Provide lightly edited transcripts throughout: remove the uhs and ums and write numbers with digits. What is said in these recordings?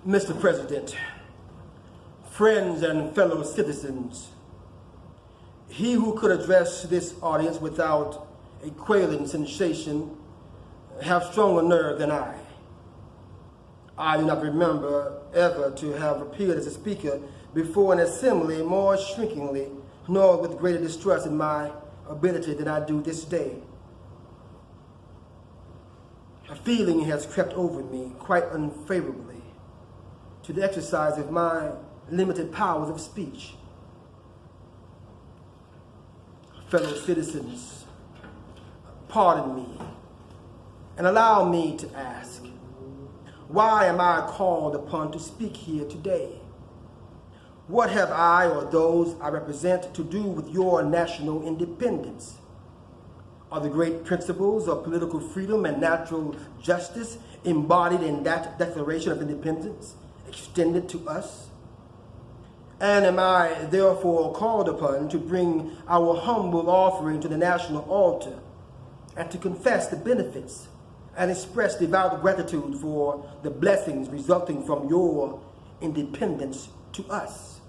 Mr. President, friends and fellow citizens, he who could address this audience without a quailing sensation have stronger nerve than I. I do not remember ever to have appeared as a speaker before an assembly more shrinkingly, nor with greater distrust in my ability than I do this day. A feeling has crept over me quite unfavorably to the exercise of my limited powers of speech. Fellow citizens, pardon me and allow me to ask, why am I called upon to speak here today? What have I or those I represent to do with your national independence? Are the great principles of political freedom and natural justice embodied in that Declaration of Independence extended to us? And am I therefore called upon to bring our humble offering to the national altar and to confess the benefits and express devout gratitude for the blessings resulting from your independence to us?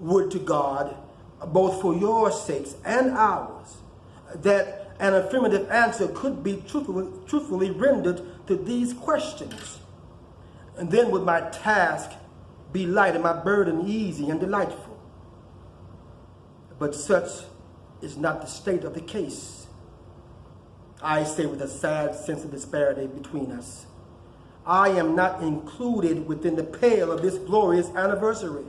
Would to God, both for your sakes and ours, that an affirmative answer could be truthfully rendered to these questions. And then would my task be light and my burden easy and delightful. But such is not the state of the case. I say with a sad sense of disparity between us, I am not included within the pale of this glorious anniversary.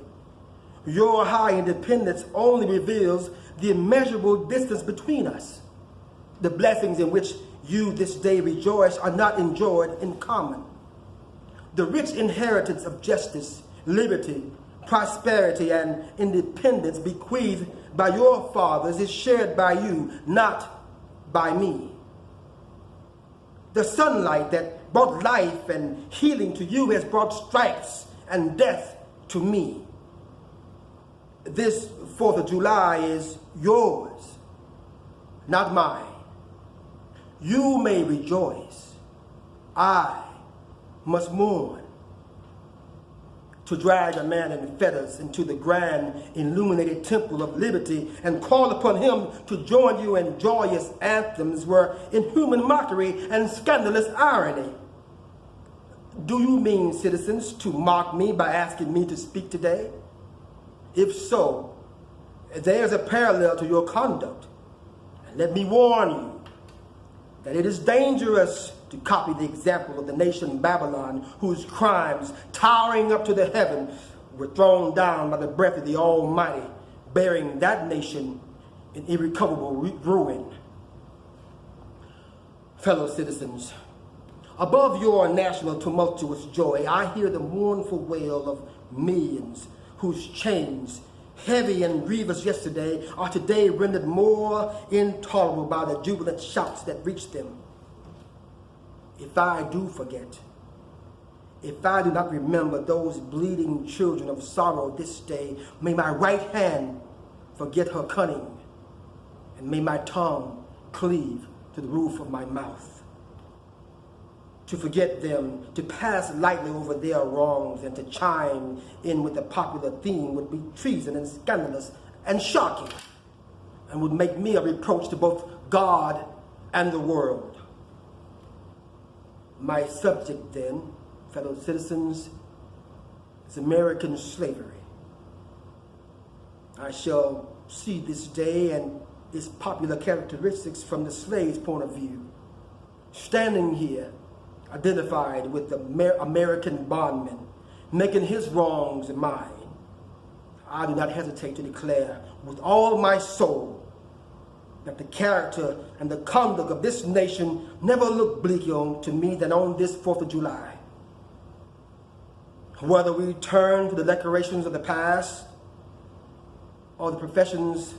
Your high independence only reveals the immeasurable distance between us. The blessings in which you this day rejoice are not enjoyed in common. The rich inheritance of justice, liberty, prosperity, and independence bequeathed by your fathers is shared by you, not by me. The sunlight that brought life and healing to you has brought stripes and death to me. This 4th of July is yours, not mine. You may rejoice. I must mourn. To drag a man in fetters into the grand illuminated temple of liberty and call upon him to join you in joyous anthems were inhuman mockery and scandalous irony. Do you mean, citizens, to mock me by asking me to speak today? If so, there's a parallel to your conduct. And let me warn you that it is dangerous to copy the example of the nation Babylon, whose crimes, towering up to the heaven, were thrown down by the breath of the Almighty, burying that nation in irrecoverable ruin. Fellow citizens, above your national tumultuous joy, I hear the mournful wail of millions whose chains, heavy and grievous yesterday, are today rendered more intolerable by the jubilant shouts that reach them. If I do forget, if I do not remember those bleeding children of sorrow this day, may my right hand forget her cunning, and may my tongue cleave to the roof of my mouth. To forget them, to pass lightly over their wrongs, and to chime in with the popular theme would be treason and scandalous and shocking, and would make me a reproach to both God and the world. My subject then, fellow citizens, is American slavery. I shall see this day and its popular characteristics from the slave's point of view. Standing here, identified with the American bondman, making his wrongs mine, I do not hesitate to declare with all my soul that the character and the conduct of this nation never looked bleaker to me than on this 4th of July. Whether we turn to the declarations of the past or the professions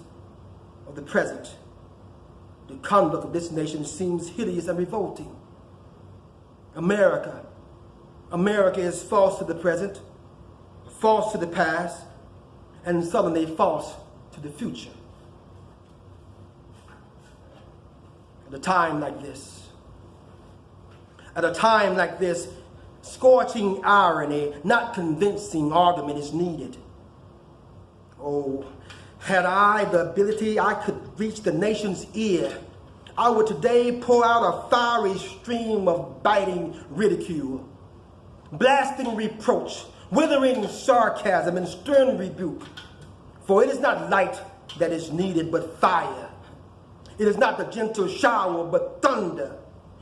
of the present, the conduct of this nation seems hideous and revolting. America is false to the present, false to the past, and suddenly false to the future. At a time like this, scorching irony, not convincing argument is needed. Oh, had I the ability, I could reach the nation's ear. I would today pour out a fiery stream of biting ridicule, blasting reproach, withering sarcasm, and stern rebuke. For it is not light that is needed, but fire. It is not the gentle shower, but thunder.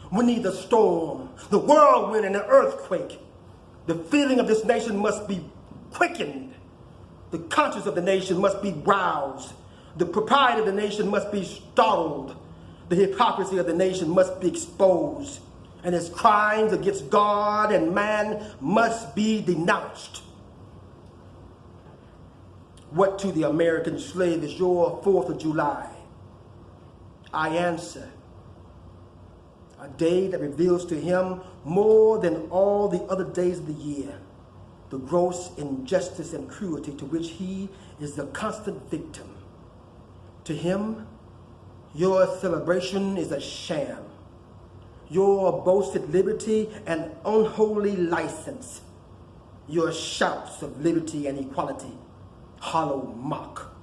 We need the storm, the whirlwind, and the earthquake. The feeling of this nation must be quickened. The conscience of the nation must be roused. The propriety of the nation must be startled. The hypocrisy of the nation must be exposed. And its crimes against God and man must be denounced. What to the American slave is your 4th of July? I answer, a day that reveals to him more than all the other days of the year the gross injustice and cruelty to which he is the constant victim. To him, your celebration is a sham. Your boasted liberty an unholy license. Your shouts of liberty and equality hollow mock.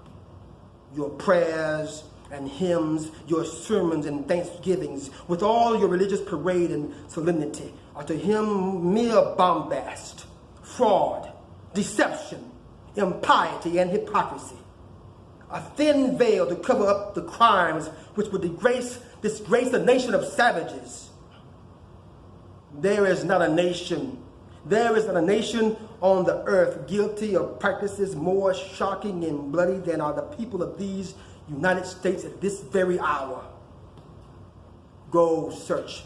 Your prayers and hymns, your sermons and thanksgivings, with all your religious parade and solemnity, are to him mere bombast, fraud, deception, impiety, and hypocrisy. A thin veil to cover up the crimes which would disgrace a nation of savages. There is not a nation on the earth guilty of practices more shocking and bloody than are the people of these United States at this very hour. Go search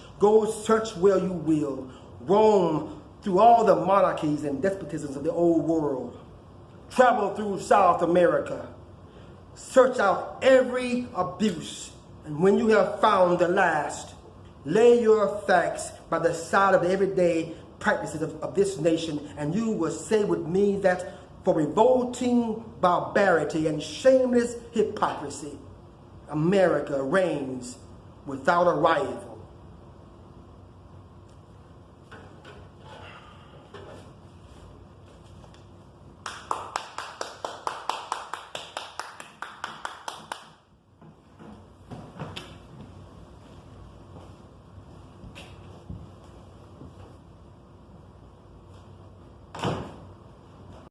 where you will. Roam through all the monarchies and despotisms of the old world. Travel through South America. Search out every abuse, and when you have found the last, lay your facts by the side of the everyday practices of this nation, and you will say with me that for revolting barbarity and shameless hypocrisy, America reigns without a rival.